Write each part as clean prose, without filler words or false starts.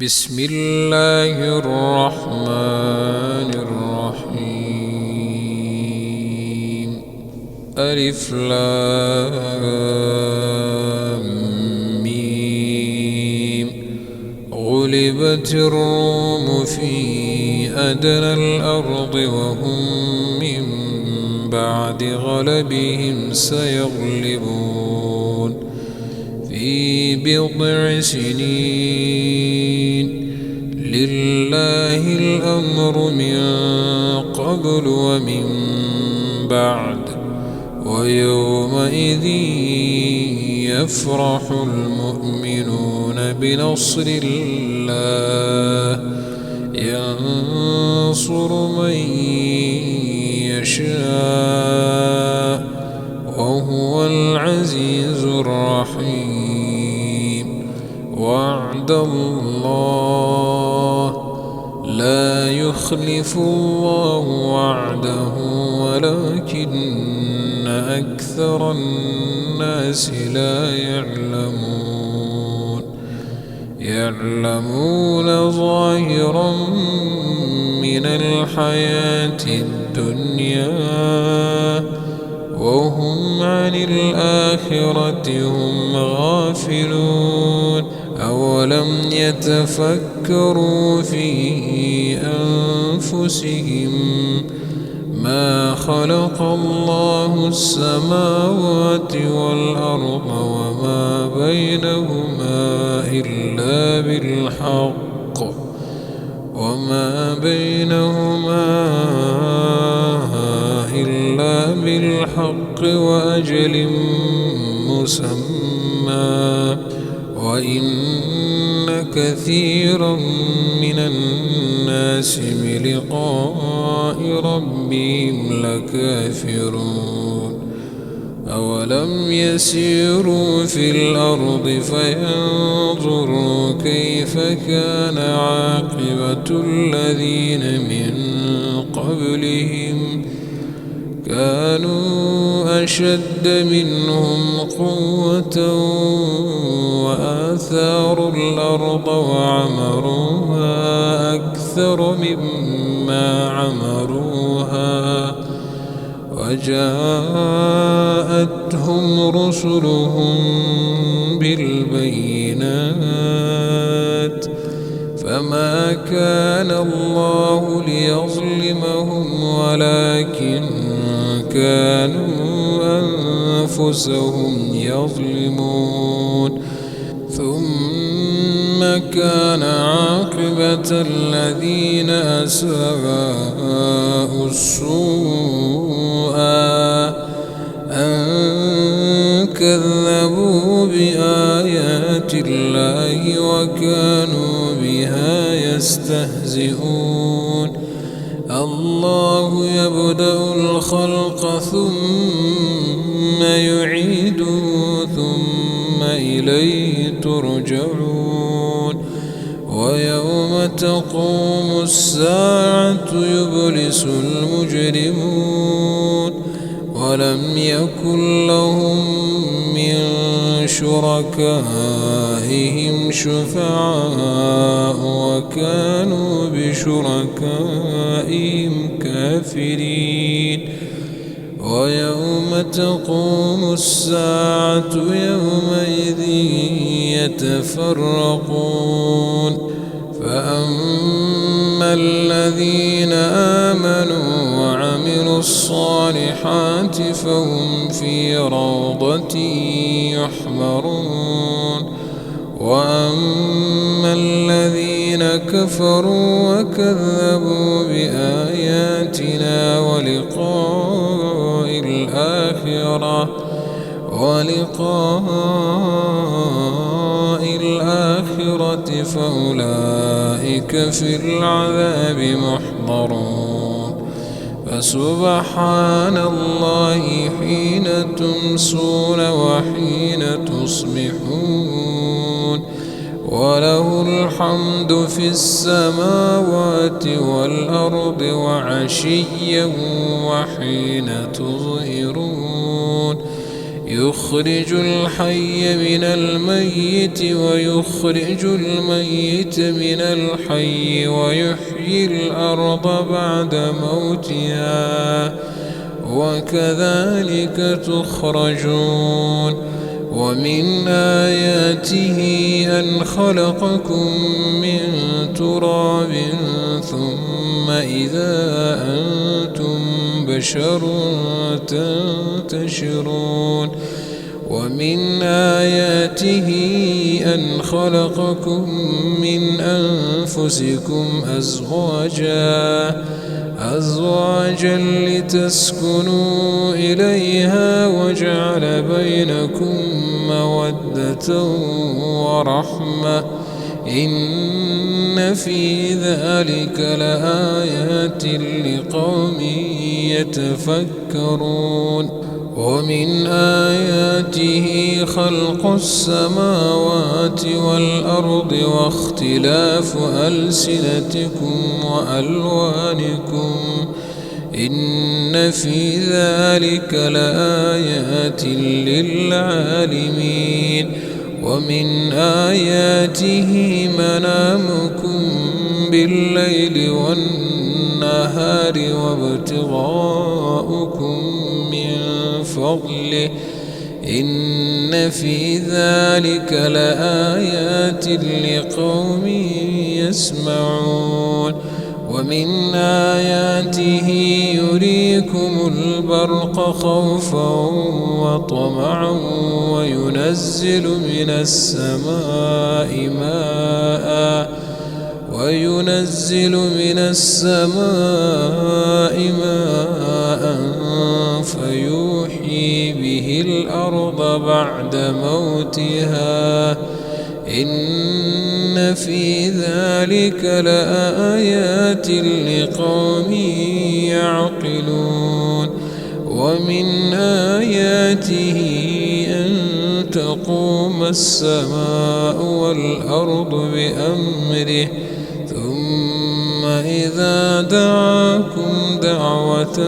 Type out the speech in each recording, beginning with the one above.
بسم الله الرحمن الرحيم. ألف لام ميم. غلبت الروم في أدنى الأرض وهم من بعد غلبهم سيغلبون في بضع سنين. لله الأمر من قبل ومن بعد، ويومئذ يفرح المؤمنون بنصر الله، ينصر من يشاء وهو العزيز الرحيم. وعد الله لا يخلف الله وعده ولكن أكثر الناس لا يعلمون ظاهرا من الحياة الدنيا وهم عن الآخرة هم غافلون. أولم يتفكروا في أنفسهم ما خلق الله السماوات والأرض وما بينهما إلا بالحق وأجل مسمى، وإن كثيرا من الناس بلقاء ربهم لكافرون. أولم يسيروا في الأرض فينظروا كيف كان عاقبة الذين من قبلهم، كانوا أشد منهم قوة وآثاروا الأرض وعمروها أكثر مما عمروها، وجاءتهم رسلهم بالبينات، فما كان الله ليظلمهم ولكن كانوا أنفسهم يظلمون. ثم كان عاقبة الذين أساءوا السوء أن كذبوا بآيات الله وكانوا بها يستهزئون. الله يبدأ الخلق ثم يعيده ثم إليه ترجعون. ويوم تقوم الساعة يبلس المجرمون ولم يكن لهم من شركائهم شفعاء وكانوا بشركائهم كافرين. ويوم تقوم الساعة يومئذ يتفرقون، فأما الذين آمنوا وعملوا الصالحات فهم في روضة يحبرون، وأما الذين كفروا وكذبوا بآياتنا ولقاء الآخرة فأولئك في العذاب محضرون. فسبحان الله حين تمسون وحين تصبحون، وله الحمد في السماوات والأرض وعشيا وحين تظهرون. يخرج الحي من الميت ويخرج الميت من الحي ويحيي الأرض بعد موتها وكذلك تخرجون. ومن آياته أن خلقكم من تراب ثم إذا أنتم بشر تنتشرون. ومن آياته أن خلقكم من أنفسكم أزواجا لتسكنوا إليها وجعل بينكم مودة ورحمة إن في ذلك لآيات لقوم يتفكرون. ومن آياته خلق السماوات والأرض واختلاف ألسنتكم وألوانكم إن في ذلك لآيات للعالمين. ومن آياته منامكم بالليل والنهار وابتغاؤكم من فضله إن في ذلك لآيات لقوم يسمعون. ومن آياته يريكم البرق خوفا وطمعا وينزل من السماء ماء فيحيي به الأرض بعد موتها إن في ذلك لآيات لقوم يعقلون. ومن آياته أن تقوم السماء والأرض بأمره ثم إذا دعاكم دعوة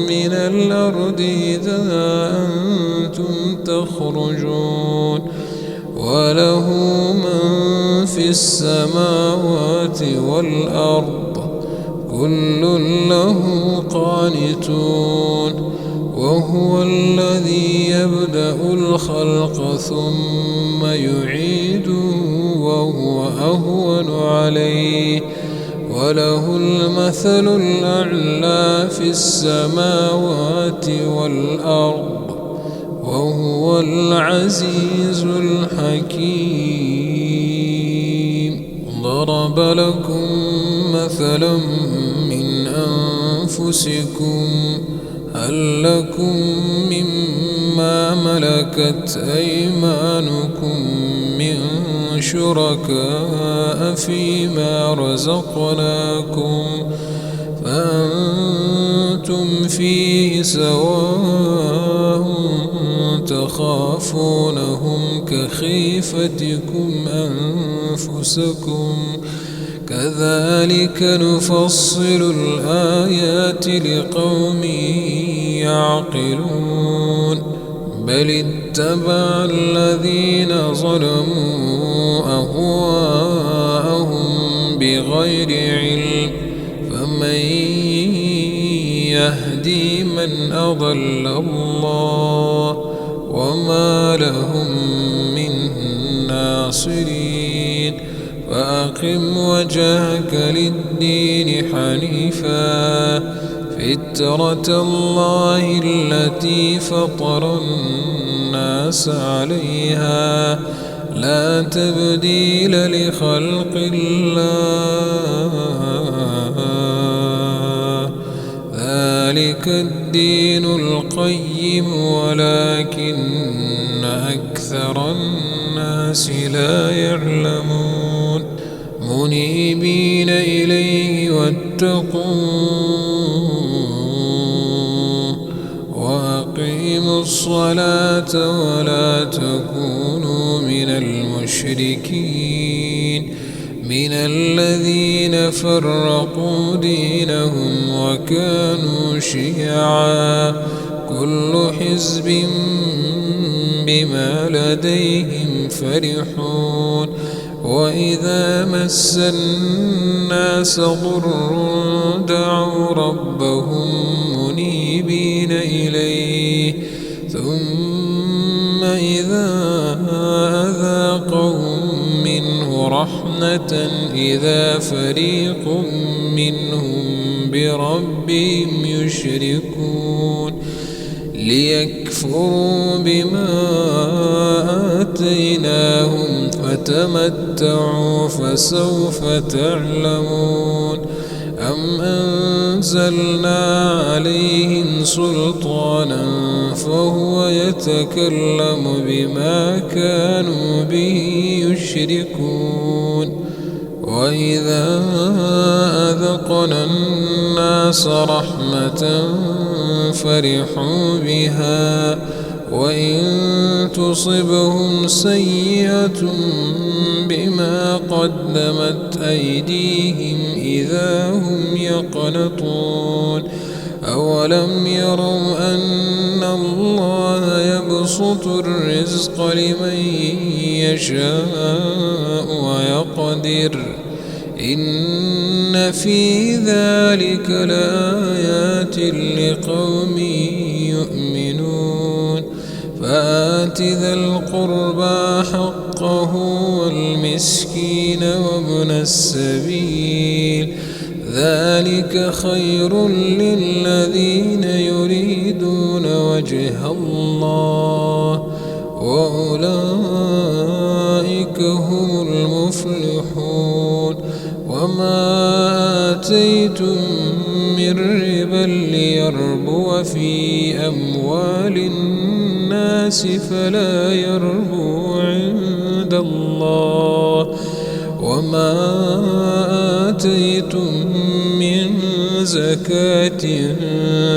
من الأرض إذا أنتم تخرجون. وله من في السماوات والأرض كل له قانتون. وهو الذي يبدأ الخلق ثم يعيده وهو أهون عليه وله المثل الأعلى في السماوات والأرض وهو العزيز الحكيم. ضرب لكم مثلا من أنفسكم هل لكم مما ملكت أيمانكم من شركاء فيما رزقناكم فأنتم فيه سواء تخافونهم كخيفتكم أنفسكم كذلك نفصل الآيات لقوم يعقلون. بل اتبع الذين ظلموا أهواءهم بغير علم فمن يهدي من أضل الله وما لهم من ناصرين. فأقم وجهك للدين حنيفا فطرة الله التي فطر الناس عليها لا تبديل لخلق الله ذلك الدين القيم ولكن أكثر الناس لا يعلمون. منيبين إليه واتقوه وأقيموا الصلاة ولا تكونوا من المشركين من الذين فرقوا دينهم وكانوا شيعا كل حزب بما لديهم فرحون وإذا مس الناس ضر دعوا ربهم منيبين إليه ثم إذا أذاقهم منه رحمة إذا فريق منهم بربهم يشركون ليكفروا بما آتيناهم فتمتعوا فسوف تعلمون أم أنزلنا عليهم سلطانا فهو يتكلم بما كانوا به يشركون وإذا أذقنا الناس رحمة فرحوا بها وإن تصبهم سيئة بما قدمت أيديهم إذا هم يقنطون أولم يروا أن الله يبسط الرزق لمن يشاء ويقدر إن في ذلك لآيات لقوم يؤمنون فآت ذا القربى حقه والمسكين وابن السبيل ذلك خير للذين يريدون وجه الله وأولئك هم المفلحون وما آتيتم من ربا ليربو في أموال الناس فلا يربو عند الله وما آتيتم من زكاة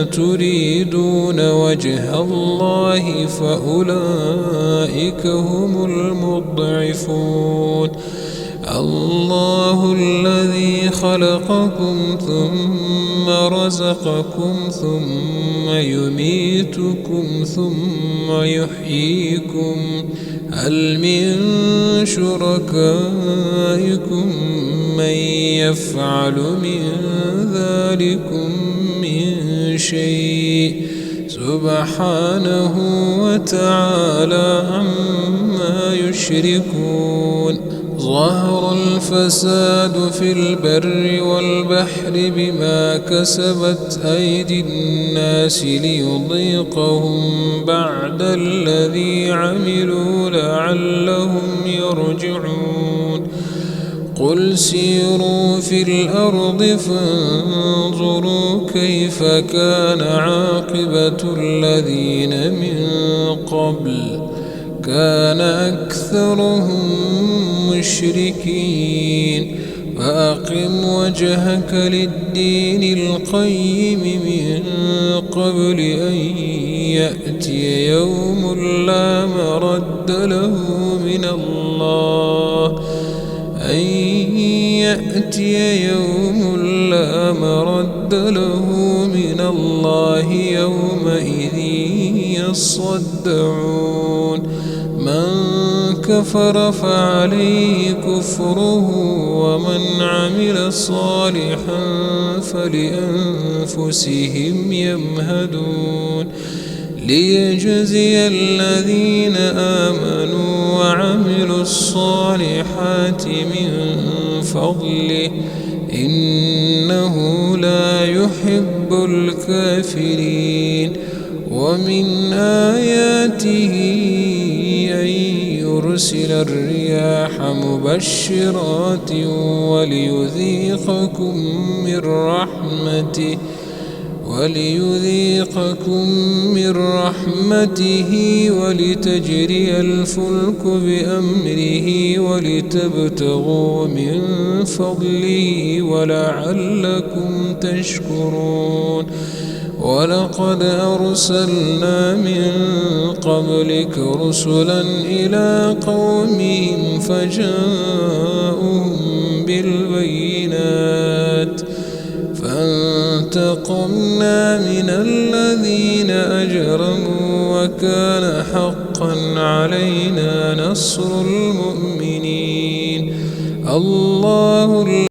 تريدون وجه الله فأولئك هم المضعفون الله الذي خلقكم ثم رزقكم ثم يميتكم ثم يحييكم هل من شركائكم من يفعل من ذلكم من شيء سبحانه وتعالى عما يشركون ظهر الفساد في البر والبحر بما كسبت أيدي الناس ليضيقهم بعد الذي عملوا لعلهم يرجعون قل سيروا في الأرض فانظروا كيف كان عاقبة الذين من قبل كان أكثرهم مشركين فأقم وجهك للدين القيم من قبل أن يأتي يوم لا مرد له من الله لا مرد له من الله يومئذ يصدعون من كفر فعليه كفره ومن عمل صالحا فلأنفسهم يمهدون ليجزي الذين آمنوا وعملوا الصالحات من فضله إنه لا يحب الكافرين ومن آياته أن يرسل الرياح مبشرات وليذيقكم من رحمته ولتجري الفلك بأمره ولتبتغوا من فضله ولعلكم تشكرون ولقد أرسلنا من قبلك رسلا إلى قومهم فجاءوهم بالبينات وانتقمنا من الذين أجرموا وكان حقا علينا نصر المؤمنين. الله